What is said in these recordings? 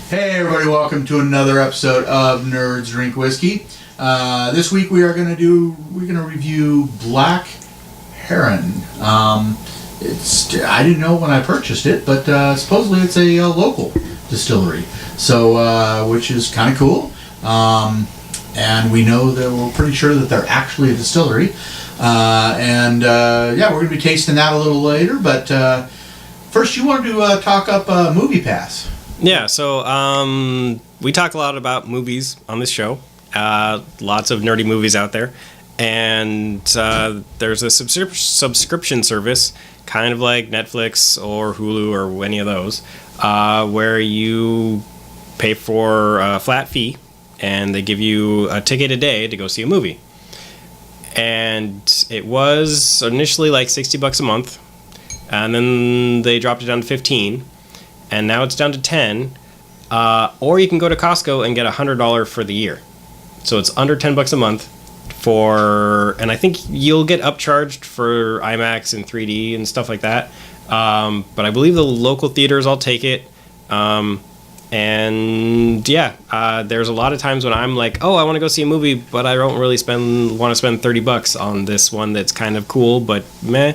Hey everybody, welcome to another episode of Nerds Drink Whiskey. This week we're gonna review Black Heron. I didn't know when I purchased it, but supposedly it's a local distillery, so which is kind of cool. And we know that we're pretty sure that they're actually a distillery. We're gonna be tasting that a little later. But first, you wanted to talk up Movie Pass. Yeah, so we talk a lot about movies on this show. Lots of nerdy movies out there. And there's a subscription service, kind of like Netflix or Hulu or any of those, where you pay for a flat fee, and they give you a ticket a day to go see a movie. And it was initially like $60 a month, and then they dropped it down to $15. And now it's down to $10, or you can go to Costco and get $100 for the year. So it's under $10 a month and I think you'll get upcharged for IMAX and 3D and stuff like that. But I believe the local theaters all take it. There's a lot of times when I'm like, oh, I want to go see a movie, but I don't really want to spend $30 on this one that's kind of cool, but meh.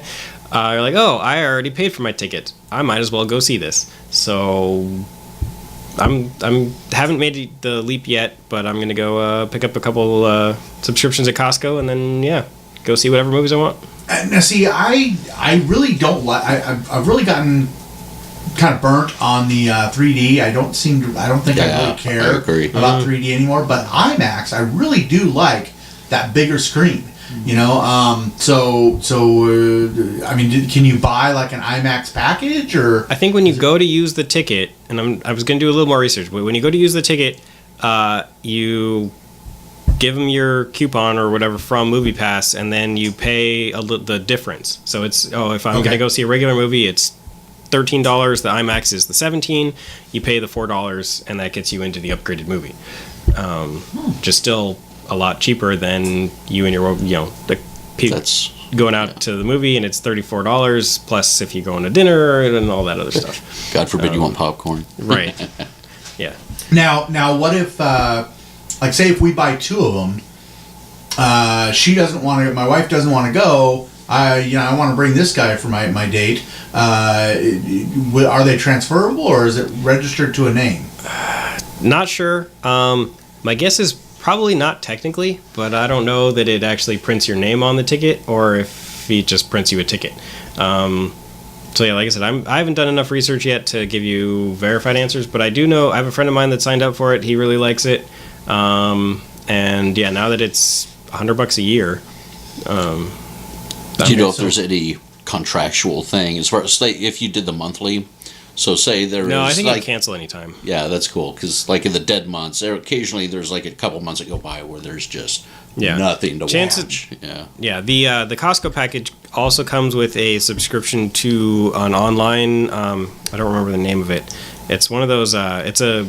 You're like, oh, I already paid for my ticket. I might as well go see this. So haven't made the leap yet, but I'm gonna go pick up a couple subscriptions at Costco, and then go see whatever movies I want. Now, see, I really don't like. I've really gotten kind of burnt on the 3D. I don't think I really care about 3D anymore. But IMAX, I really do like that bigger screen. You know, can you buy like an IMAX package, or? I think when you go to use the ticket, and I was going to do a little more research, but when you go to use the ticket, you give them your coupon or whatever from MoviePass, and then you pay the difference. So it's, if I'm going to go see a regular movie, it's $13. The IMAX is the $17. You pay the $4, and that gets you into the upgraded movie. Just still a lot cheaper than you and your, the people going out to the movie, and it's $34 plus if you go on a dinner and all that other stuff. God forbid you want popcorn. Right. Yeah. Now, what if, say if we buy two of them, she doesn't want to, my wife doesn't want to go. I want to bring this guy for my date. Are they transferable, or is it registered to a name? Not sure. My guess is probably not technically, but I don't know that it actually prints your name on the ticket, or if it just prints you a ticket. Like I said, I haven't done enough research yet to give you verified answers, but I do know I have a friend of mine that signed up for it. He really likes it. Now that it's $100 a year. Do you know if there's any contractual thing as far as, say, if you did the monthly? So say there is... No, I think you can cancel anytime. Yeah, that's cool. Because like in the dead months, occasionally there's like a couple months that go by where there's just nothing to watch. Yeah, the Costco package also comes with a subscription to an online... I don't remember the name of it. It's one of those... it's a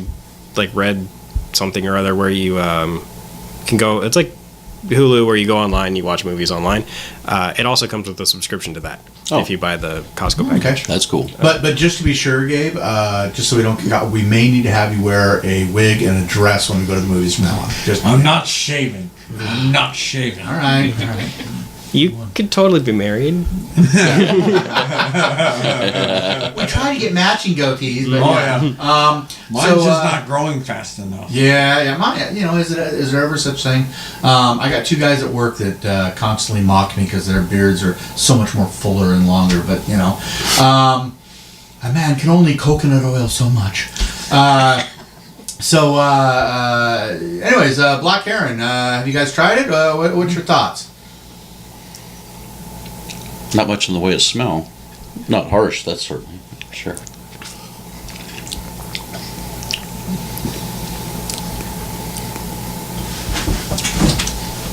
like red something or other where you can go... It's like Hulu where you go online, you watch movies online. It also comes with a subscription to that. If you buy the Costco package. Okay. That's cool. But just to be sure, Gabe, just so we may need to have you wear a wig and a dress when we go to the movies from now on. I'm not shaving. I'm not shaving. All right. You could totally be married. We try to get matching goatees, but mine's just not growing fast enough. Yeah. Mine, is there ever such thing? I got two guys at work that constantly mock me because their beards are so much more fuller and longer. But a man can only coconut oil so much. Anyways, Black Heron. Have you guys tried it? What's your thoughts? Not much in the way of smell. Not harsh, that's certainly. Sure.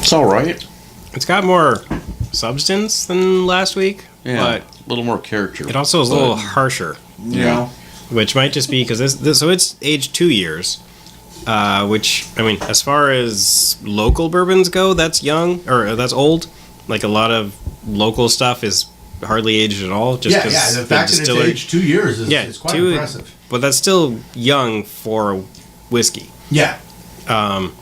It's all right. It's got more substance than last week, but a little more character. It also is a little harsher. Yeah. Which might just be because so it's aged 2 years, which, I mean, as far as local bourbons go, that's young, or that's old. Like a lot of local stuff is hardly aged at all. Just the fact that it's aged 2 years is quite impressive. but that's still young for whiskey. Yeah. Um,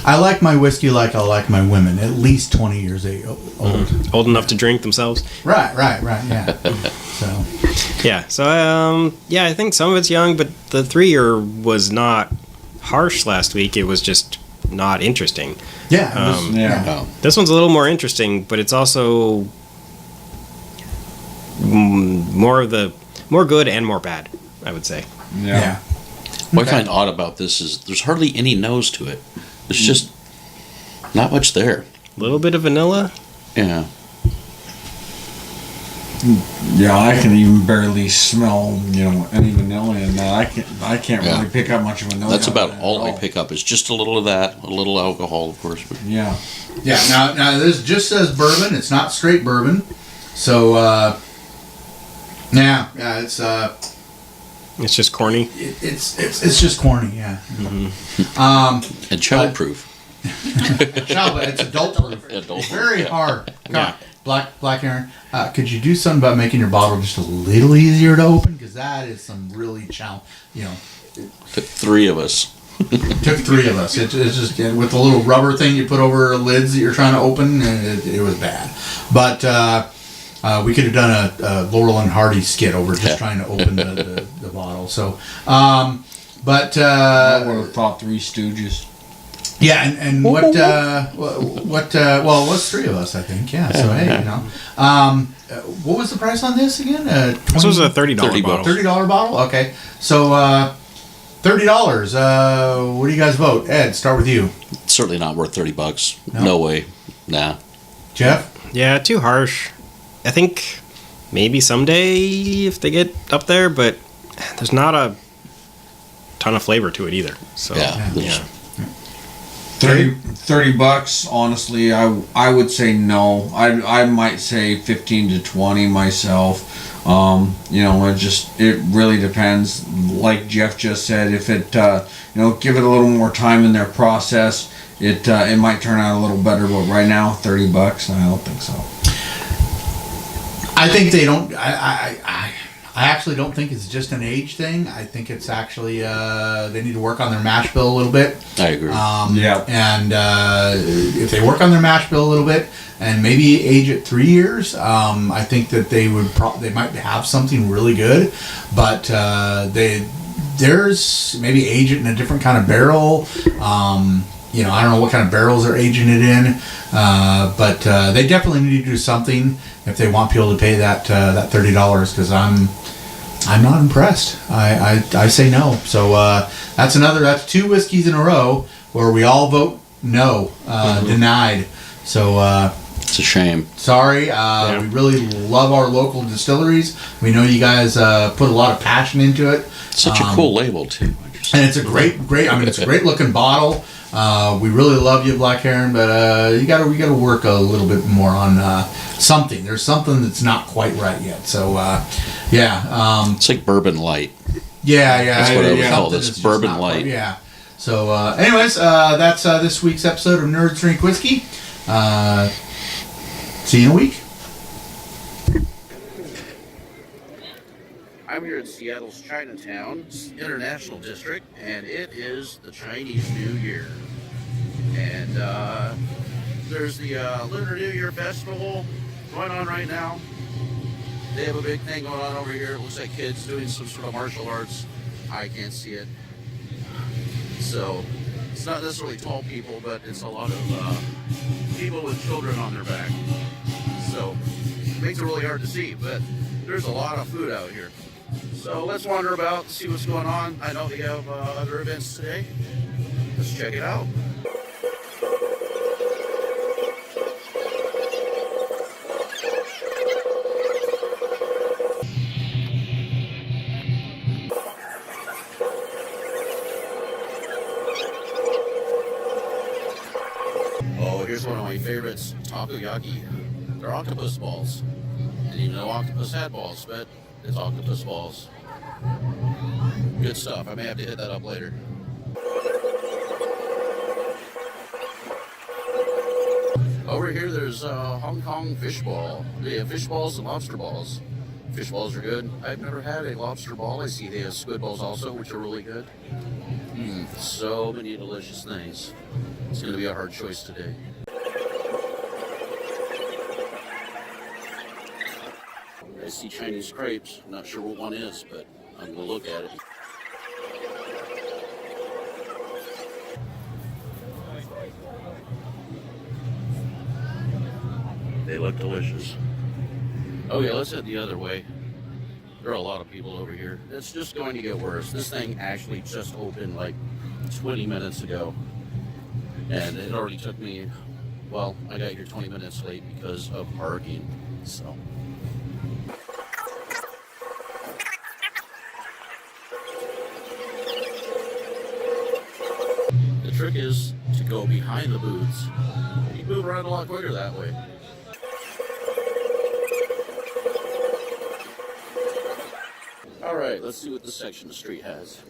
I like my whiskey like I like my women, at least 20 years old. Old enough to drink themselves. Right, yeah. So, yeah, I think some of it's young, but the 3-year was not harsh last week. It was just not interesting. yeah. It was, No. This one's a little more interesting, but it's also more good and more bad, I would say. yeah. What I find odd about this is there's hardly any nose to it. There's just not much there. A little bit of vanilla. Yeah. Yeah, I can even barely smell, any vanilla in that. I can't Yeah. really pick up much of a nose. That's out of about it all at I pick up is just a little of that, a little alcohol, of course. But Yeah. Yeah, now this just says bourbon. It's not straight bourbon. So, It's just corny. it's just corny, yeah. and childproof. Child, it's adult proof. Adult It's very proof, hard. Yeah. Black Heron, could you do something about making your bottle just a little easier to open? Because that is some really challenge. Took 3 of us. Took 3 of us. It's just with the little rubber thing you put over lids that you're trying to open, and it was bad. But we could have done a Laurel and Hardy skit over just trying to open the bottle. So, I would have thought 3 Stooges. yeah, and what well, it was 3 of us, I think. Yeah. So hey, what was the price on this again? This was a $30 bottle. $30 bottle. Okay, so $30. What do you guys vote? Ed, start with you. Certainly not worth $30. No? No way. Nah. Jeff. Yeah, too harsh. I think maybe someday if they get up there, but there's not a ton of flavor to it either. So Yeah. yeah. 30 bucks, honestly, I would say no. I might say 15 to 20 myself. It really depends. Like Jeff just said, if it give it a little more time in their process, it might turn out a little better. But right now, 30 bucks, I don't think so. I think they don't. I actually don't think it's just an age thing. I think it's actually they need to work on their mash bill a little bit. I agree. Yeah. And if they work on their mash bill a little bit and maybe age it 3 years, I think that they might have something really good. But there's maybe age it in a different kind of barrel. I don't know what kind of barrels they're aging it in, but they definitely need to do something if they want people to pay that $30. Because I'm not impressed. I say no. So that's 2 whiskeys in a row where we all vote no, denied. So It's a shame. sorry. We really love our local distilleries. We know you guys put a lot of passion into it. Such a cool label too. And it's a great. It's a great looking bottle. We really love you, Black Heron, but we got to work a little bit more on something. There's something that's not quite right yet. So, It's like Bourbon Light. yeah. That's what I would call something this, that's just Bourbon not Light. quite- yeah. So, anyways, that's this week's episode of Nerds Drink Whiskey. See you in a week. I'm here in Seattle's Chinatown International District, and it is the Chinese New Year. And there's the Lunar New Year Festival going on right now. They have a big thing going on over here. It looks like kids doing some sort of martial arts. I can't see it. So it's not necessarily tall people, but it's a lot of people with children on their back. So it makes it really hard to see, but there's a lot of food out here. So let's wander about, see what's going on. I know they have other events today. Let's check it out. Oh, here's one of my favorites, takoyaki. They're octopus balls. Didn't even know octopus had balls, but it's octopus balls. Good stuff. I may have to hit that up later. Over here, there's Hong Kong fish ball. They have fish balls and lobster balls. Fish balls are good. I've never had a lobster ball. I see they have squid balls also, which are really good. So many delicious things. It's going to be a hard choice today. I see Chinese crepes. I'm not sure what one is, but I'm going to look at it. They look delicious. Oh yeah, let's head the other way. There are a lot of people over here. It's just going to get worse. This thing actually just opened like 20 minutes ago. And it already took me, well, I got here 20 minutes late because of parking. So. The trick is to go behind the booths. You move around a lot quicker that way. Alright, let's see what this section of the street has.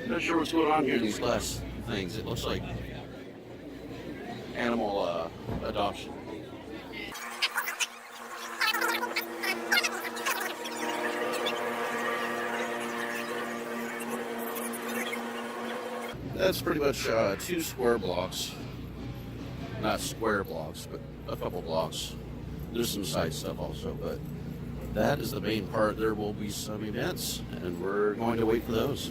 Not sure what's going on here in these glass things. It looks like animal adoption. That's pretty much 2 square blocks. Not square blocks, but a couple blocks. There's some side stuff also, but that is the main part. There will be some events, and we're going to wait for those.